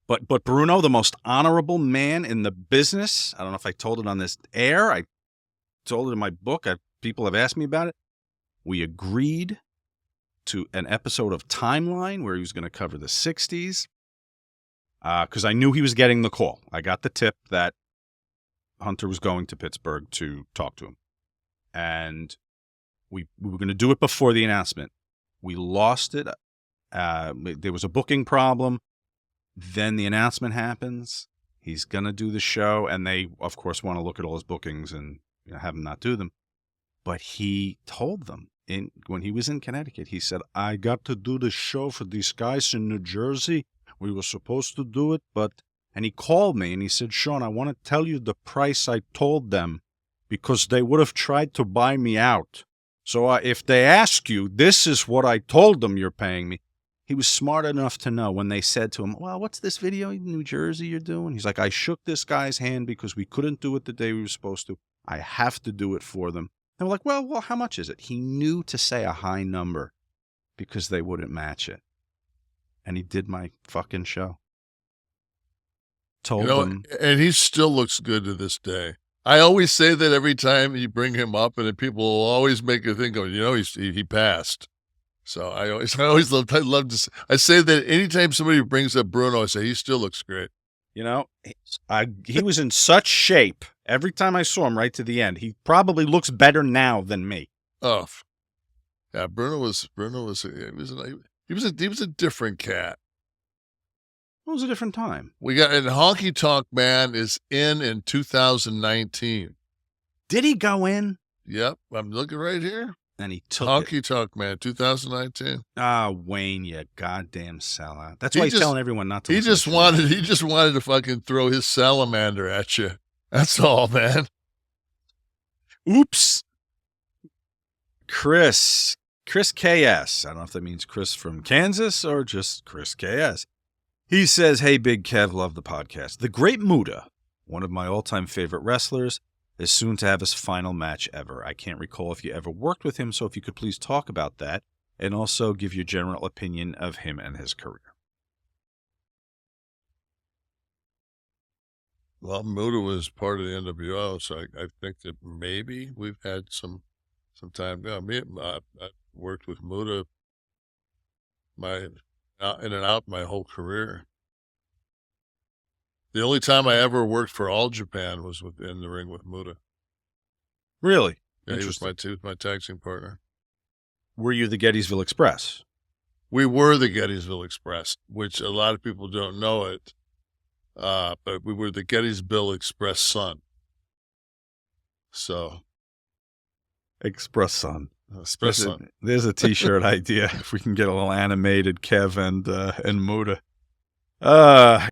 But Bruno, the most honorable man in the business, I don't know if I told it on this air. I told it in my book. People have asked me about it. We agreed to an episode of Timeline where he was going to cover the 60s because I knew he was getting the call. I got the tip that Hunter was going to Pittsburgh to talk to him. And we were going to do it before the announcement. We lost it. There was a booking problem. Then the announcement happens. He's going to do the show. And they, of course, want to look at all his bookings and have him not do them. But he told them when he was in Connecticut, he said, I got to do the show for these guys in New Jersey. We were supposed to do it, and he called me and he said, Sean, I want to tell you the price I told them because they would have tried to buy me out. So if they ask you, this is what I told them you're paying me. He was smart enough to know when they said to him, well, what's this video in New Jersey you're doing? He's like, I shook this guy's hand because we couldn't do it the day we were supposed to. I have to do it for them. They were like, well, how much is it? He knew to say a high number because they wouldn't match it. And he did my fucking show. Told them. And he still looks good to this day. I always say that every time you bring him up, and then people will always make a thing going, he passed. So I love to. I say that anytime somebody brings up Bruno, I say he still looks great. He was in such shape. Every time I saw him right to the end, he probably looks better now than me. Oh, yeah. Bruno was a different cat. It was a different time. And Honky Tonk Man is in 2019. Did he go in? Yep, I'm looking right here. And he took Honky Tonk Man, 2019. Ah, Wayne, you goddamn sellout. That's why he's telling everyone not to. He just wanted to fucking throw his salamander at you. That's all, man. Oops. Chris KS. I don't know if that means Chris from Kansas or just Chris KS. He says, hey, Big Kev, love the podcast. The Great Muta, one of my all-time favorite wrestlers, is soon to have his final match ever. I can't recall if you ever worked with him, so if you could please talk about that and also give your general opinion of him and his career. Well, Muta was part of the NWO, so I think that maybe we've had some time. Yeah, I worked with Muta in and out my whole career. The only time I ever worked for All Japan was in the ring with Muta. Really? Yeah, he was my tag team partner. Were you the Gettysville Express? We were the Gettysville Express, which a lot of people don't know it. But we were the Gettysville Express Sun. So. Express Sun. Express Sun. There's a t-shirt idea. If we can get a little animated Kev and Muta.